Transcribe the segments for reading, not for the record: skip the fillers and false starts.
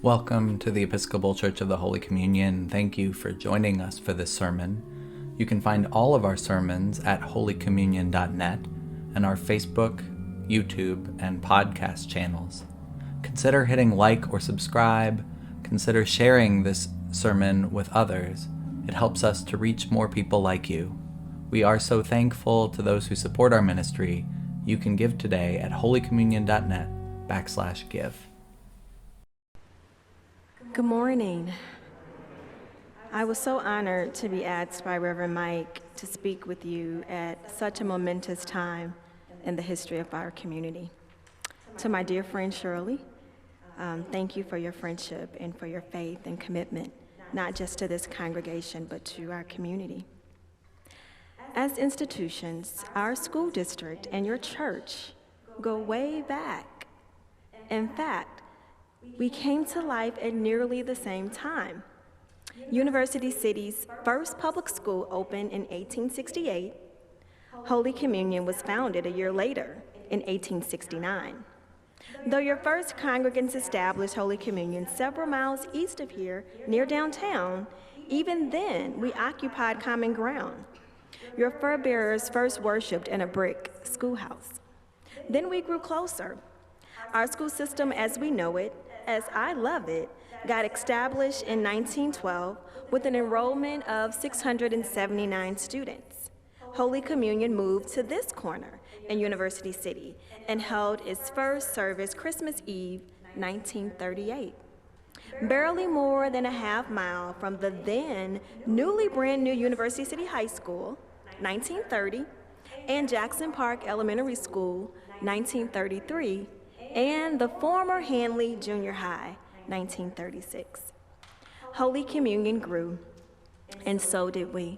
Welcome to the Episcopal Church of the Holy Communion. Thank you for joining us for this sermon. You can find all of our sermons at holycommunion.net and our Facebook, YouTube, and podcast channels. Consider hitting like or subscribe. Consider sharing this sermon with others. It helps us to reach more people like you. We are so thankful to those who support our ministry. You can give today at holycommunion.net/give. Good morning. I was so honored to be asked by Reverend Mike to speak with you at such a momentous time in the history of our community. To my dear friend Shirley, thank you for your friendship and for your faith and commitment, not just to this congregation, but to our community. As institutions, our school district and your church go way back. In fact, we came to life at nearly the same time. University City's first public school opened in 1868. Holy Communion was founded a year later in 1869. Though your first congregants established Holy Communion several miles east of here, near downtown, even then we occupied common ground. Your fur-bearers first worshiped in a brick schoolhouse. Then we grew closer. Our school system as we know it, as I love it, got established in 1912 with an enrollment of 679 students. Holy Communion moved to this corner in University City and held its first service Christmas Eve, 1938. Barely more than a half mile from the then newly brand new University City High School, 1930, and Jackson Park Elementary School, 1933, and the former Hanley Junior High, 1936. Holy Communion grew, and so did we.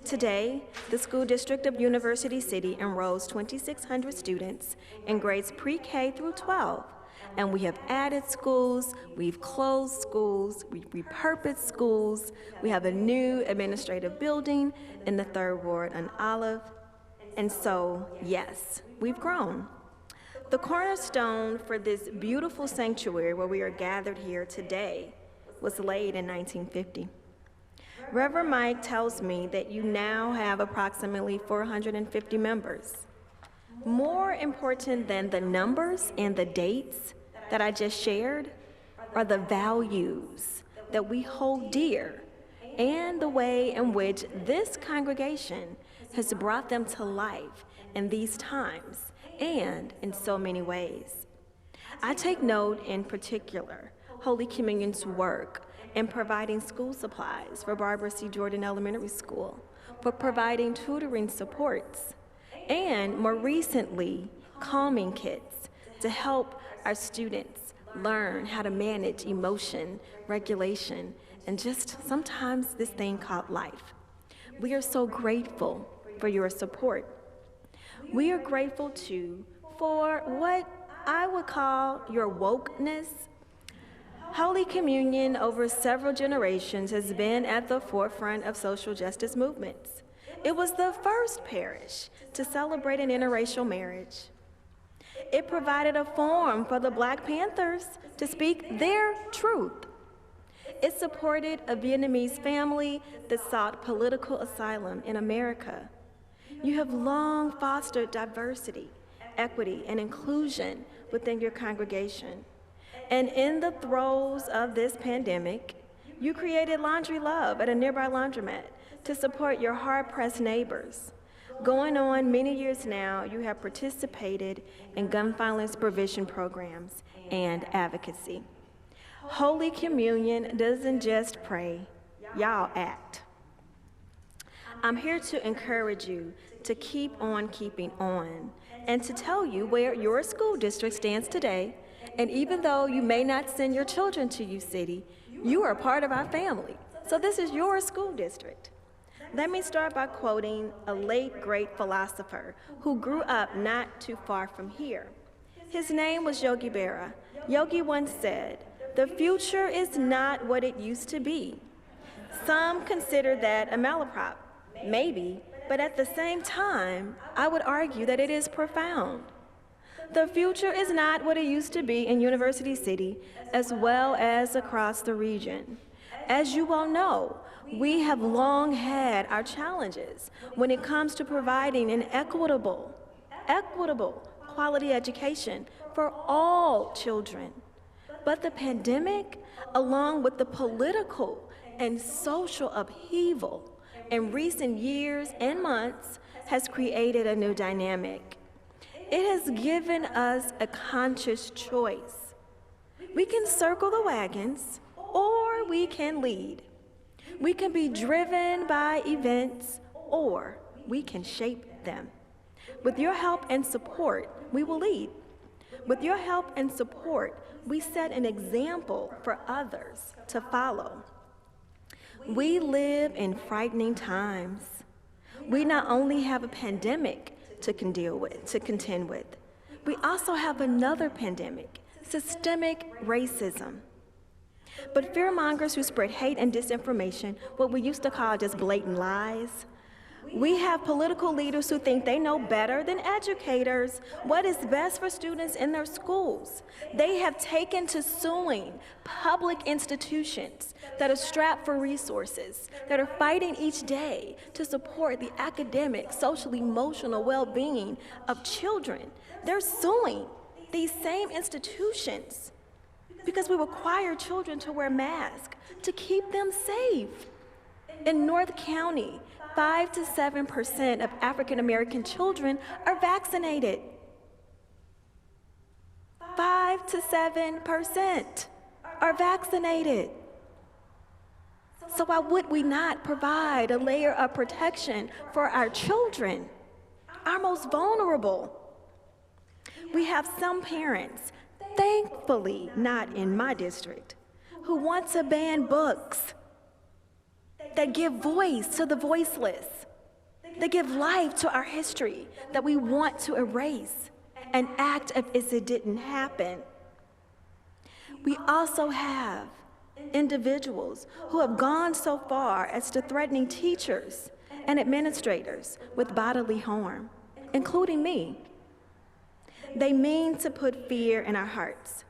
Today, the school district of University City enrolls 2,600 students in grades pre-K through 12, and we have added schools, we've closed schools, we've repurposed schools, we have a new administrative building in the 3rd Ward on Olive, and so, yes, we've grown. The cornerstone for this beautiful sanctuary where we are gathered here today was laid in 1950. Reverend Mike tells me that you now have approximately 450 members. More important than the numbers and the dates that I just shared are the values that we hold dear and the way in which this congregation has brought them to life in these times and in so many ways. I take note in particular Holy Communion's work in providing school supplies for Barbara C. Jordan Elementary School, for providing tutoring supports, and more recently, calming kits to help our students learn how to manage emotion, regulation, and just sometimes this thing called life. We are so grateful for your support. We are grateful, too, for what I would call your wokeness. Holy Communion, over several generations, has been at the forefront of social justice movements. It was the first parish to celebrate an interracial marriage. It provided a forum for the Black Panthers to speak their truth. It supported a Vietnamese family that sought political asylum in America. You have long fostered diversity, equity, and inclusion within your congregation. And in the throes of this pandemic, you created Laundry Love at a nearby laundromat to support your hard-pressed neighbors. Going on many years now, you have participated in gun violence prevention programs and advocacy. Holy Communion doesn't just pray, y'all act. I'm here to encourage you to keep on keeping on and to tell you where your school district stands today. And even though you may not send your children to U City, you are part of our family. So this is your school district. Let me start by quoting a late great philosopher who grew up not too far from here. His name was Yogi Berra. Yogi once said, "The future is not what it used to be." Some consider that a malaprop, maybe, but at the same time, I would argue that it is profound. The future is not what it used to be in University City, as well as across the region. As you all know, we have long had our challenges when it comes to providing an equitable quality education for all children. But the pandemic, along with the political and social upheaval in recent years and months, has created a new dynamic. It has given us a conscious choice. We can circle the wagons, or we can lead. We can be driven by events, or we can shape them. With your help and support, we will lead. With your help and support, we set an example for others to follow. We live in frightening times. We not only have a pandemic to contend with, we also have another pandemic, systemic racism. But fearmongers who spread hate and disinformation, what we used to call just blatant lies, we have political leaders who think they know better than educators what is best for students in their schools. They have taken to suing public institutions that are strapped for resources, that are fighting each day to support the academic, social, emotional well-being of children. They're suing these same institutions because we require children to wear masks to keep them safe. In North County, 5 to 7% of African American children are vaccinated. 5 to 7% are vaccinated. So why would we not provide a layer of protection for our children, our most vulnerable? We have some parents, thankfully not in my district, who want to ban books that give voice to the voiceless, that give life to our history that we want to erase and act as if it didn't happen. We also have individuals who have gone so far as to threatening teachers and administrators with bodily harm, including me. They mean to put fear in our hearts.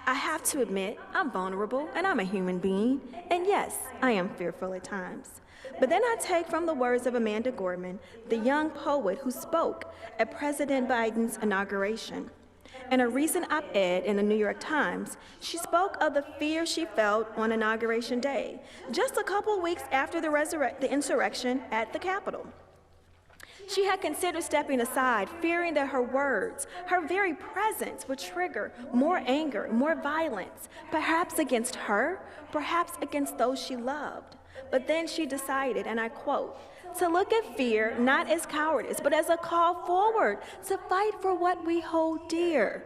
I have to admit, I'm vulnerable and I'm a human being, and yes, I am fearful at times. But then I take from the words of Amanda Gorman, the young poet who spoke at President Biden's inauguration. In a recent op-ed in the New York Times, she spoke of the fear she felt on Inauguration Day, just a couple weeks after the insurrection at the Capitol. She had considered stepping aside, fearing that her words, her very presence, would trigger more anger, more violence, perhaps against her, perhaps against those she loved. But then she decided, and I quote, to look at fear not as cowardice, but as a call forward to fight for what we hold dear.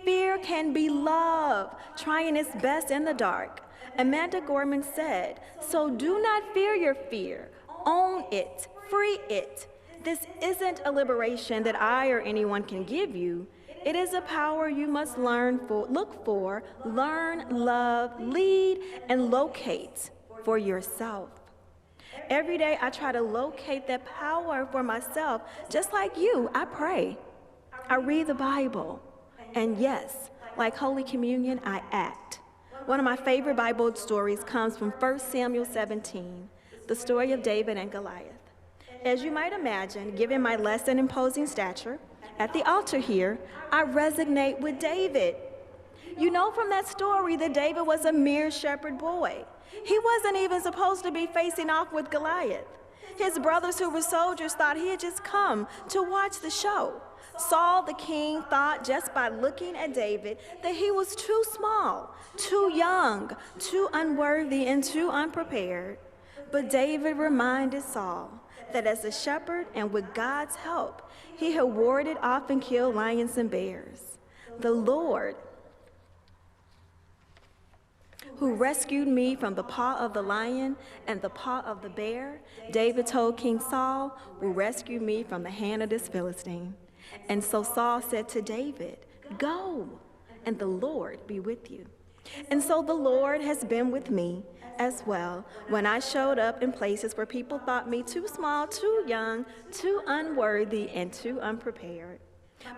Fear can be love, trying its best in the dark. Amanda Gorman said, so do not fear your fear, own it, free it. This isn't a liberation that I or anyone can give you. It is a power you must look for, learn, love, lead, and locate for yourself. Every day I try to locate that power for myself. Just like you, I pray. I read the Bible. And yes, like Holy Communion, I act. One of my favorite Bible stories comes from 1 Samuel 17, the story of David and Goliath. As you might imagine, given my less than imposing stature, at the altar here, I resonate with David. You know from that story that David was a mere shepherd boy. He wasn't even supposed to be facing off with Goliath. His brothers who were soldiers thought he had just come to watch the show. Saul the king thought just by looking at David that he was too small, too young, too unworthy, and too unprepared. But David reminded Saul that as a shepherd and with God's help, he had warded off and killed lions and bears. The Lord, who rescued me from the paw of the lion and the paw of the bear, David told King Saul, will rescue me from the hand of this Philistine. And so Saul said to David, go, and the Lord be with you. And so the Lord has been with me as well when I showed up in places where people thought me too small, too young, too unworthy, and too unprepared.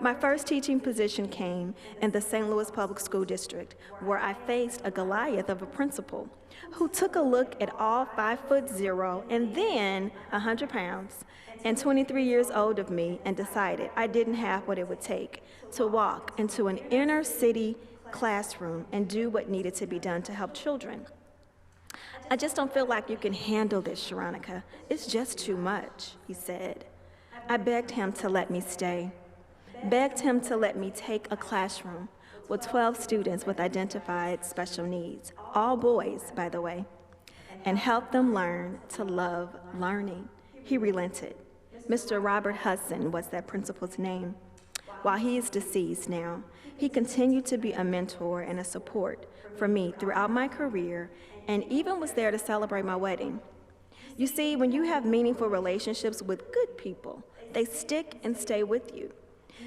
My first teaching position came in the St. Louis Public School District, where I faced a Goliath of a principal who took a look at all 5'0" and then 100 pounds and 23 years old of me and decided I didn't have what it would take to walk into an inner city classroom and do what needed to be done to help children. I just don't feel like you can handle this, Sharonica. It's just too much, he said. I begged him to let me stay, begged him to let me take a classroom with 12 students with identified special needs, all boys, by the way, and help them learn to love learning. He relented. Mr. Robert Hudson was that principal's name. While he is deceased now, he continued to be a mentor and a support for me throughout my career and even was there to celebrate my wedding. You see, when you have meaningful relationships with good people, they stick and stay with you.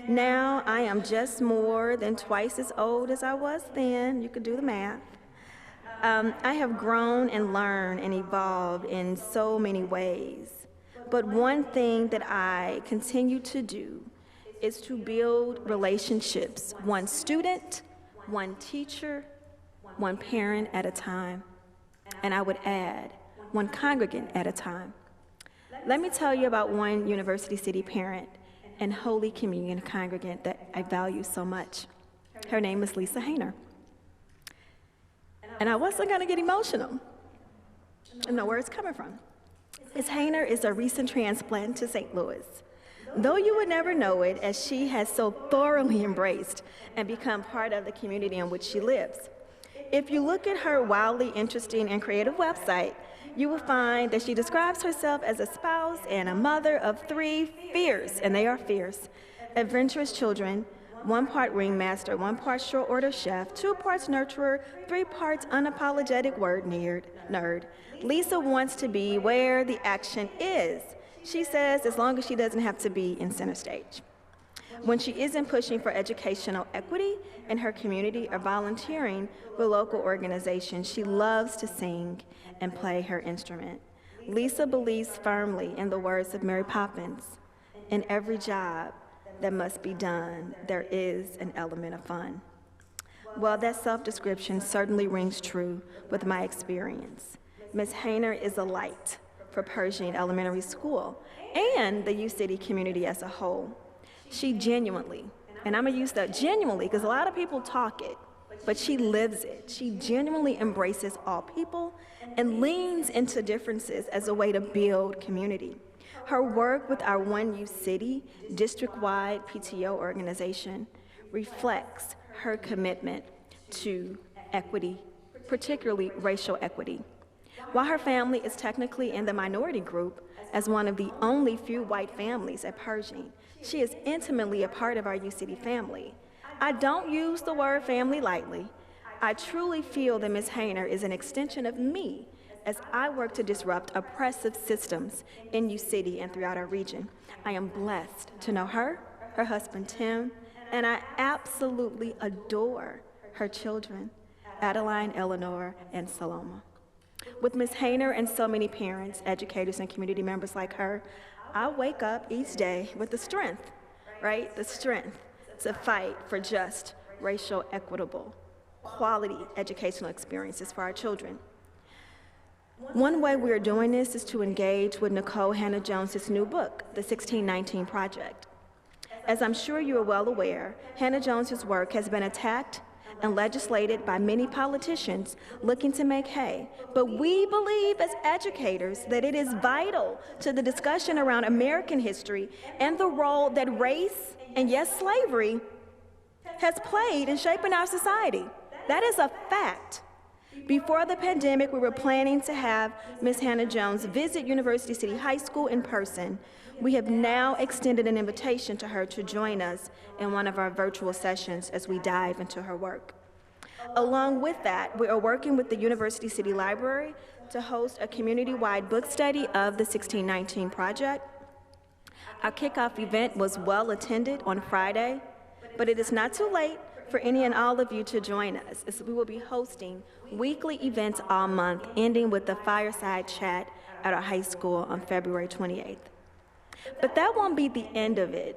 Now I am just more than twice as old as I was then. You could do the math. I have grown and learned and evolved in so many ways. But one thing that I continue to do is to build relationships, one student, one teacher, one parent at a time. And I would add, one congregant at a time. Let me tell you about one University City parent and Holy Communion congregant that I value so much. Her name is Lisa Hayner. And I wasn't going to get emotional. I know where it's coming from. Ms. Hayner is a recent transplant to St. Louis, though you would never know it, as she has so thoroughly embraced and become part of the community in which she lives. If you look at her wildly interesting and creative website, you will find that she describes herself as a spouse and a mother of 3 fierce, and they are fierce, adventurous children, 1 part ringmaster, 1 part short order chef, 2 parts nurturer, 3 parts unapologetic word nerd. Lisa wants to be where the action is. She says as long as she doesn't have to be in center stage. When she isn't pushing for educational equity in her community or volunteering with local organizations, she loves to sing and play her instrument. Lisa believes firmly in the words of Mary Poppins, "In every job that must be done, there is an element of fun." Well, that self-description certainly rings true with my experience. Ms. Hayner is a light for Pershing Elementary School and the U-City community as a whole. She genuinely, and I'm gonna use that genuinely because a lot of people talk it, but she lives it. She genuinely embraces all people and leans into differences as a way to build community. Her work with our One U City district-wide PTO organization reflects her commitment to equity, particularly racial equity. While her family is technically in the minority group, as one of the only few white families at Pershing, she is intimately a part of our U-City family. I don't use the word family lightly. I truly feel that Ms. Hayner is an extension of me as I work to disrupt oppressive systems in U-City and throughout our region. I am blessed to know her, her husband Tim, and I absolutely adore her children, Adeline, Eleanor, and Saloma. With Ms. Hayner and so many parents, educators, and community members like her, I wake up each day with the strength, right? The strength to fight for just racial equitable, quality educational experiences for our children. One way we are doing this is to engage with Nicole Hannah-Jones's new book, The 1619 Project. As I'm sure you are well aware, Hannah-Jones's work has been attacked and legislated by many politicians looking to make hay. But we believe as educators that it is vital to the discussion around American history and the role that race and, yes, slavery has played in shaping our society. That is a fact. Before the pandemic, we were planning to have Ms. Hannah-Jones visit University City High School in person. We have now extended an invitation to her to join us in one of our virtual sessions as we dive into her work. Along with that, we are working with the University City Library to host a community-wide book study of the 1619 Project. Our kickoff event was well attended on Friday, but it is not too late for any and all of you to join us, as we will be hosting weekly events all month, ending with the fireside chat at our high school on February 28th. But that won't be the end of it.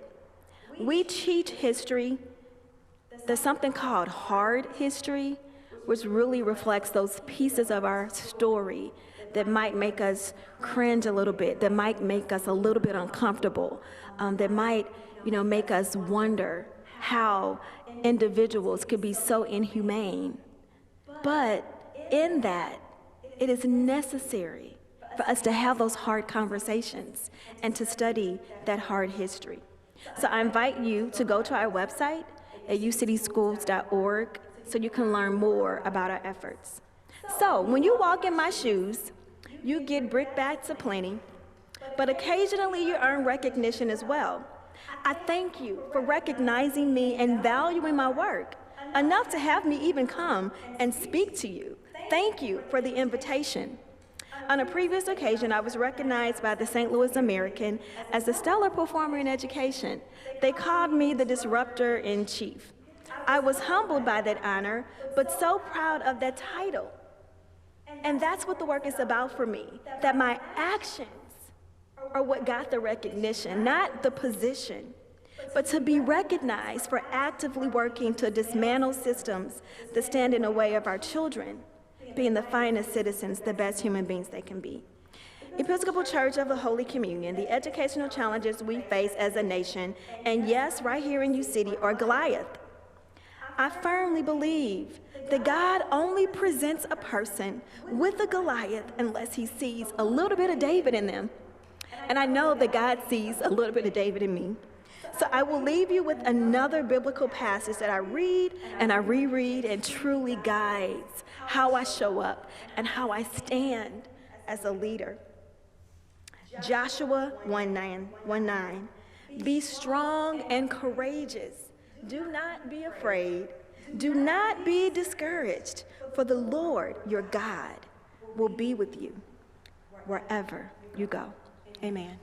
We teach history. There's something called hard history, which really reflects those pieces of our story that might make us cringe a little bit, that might make us a little bit uncomfortable, that might, make us wonder how individuals could be so inhumane. But in that, it is necessary for us to have those hard conversations and to study that hard history. So I invite you to go to our website at ucityschools.org so you can learn more about our efforts. So when you walk in my shoes, you get brickbats aplenty, but occasionally you earn recognition as well. I thank you for recognizing me and valuing my work enough to have me even come and speak to you. Thank you for the invitation. On a previous occasion, I was recognized by the St. Louis American as a stellar performer in education. They called me the Disruptor in Chief. I was humbled by that honor, but so proud of that title. And that's what the work is about for me, that my actions are what got the recognition, not the position, but to be recognized for actively working to dismantle systems that stand in the way of our children being the finest citizens, the best human beings they can be. Episcopal Church of the Holy Communion, the educational challenges we face as a nation, and yes, right here in U-City, are Goliath. I firmly believe that God only presents a person with a Goliath unless he sees a little bit of David in them. And I know that God sees a little bit of David in me. So I will leave you with another biblical passage that I read and I reread and truly guides how I show up and how I stand as a leader. Joshua 1:9. Be strong and courageous. Do not be afraid. Do not be discouraged, for the Lord your God will be with you wherever you go. Amen.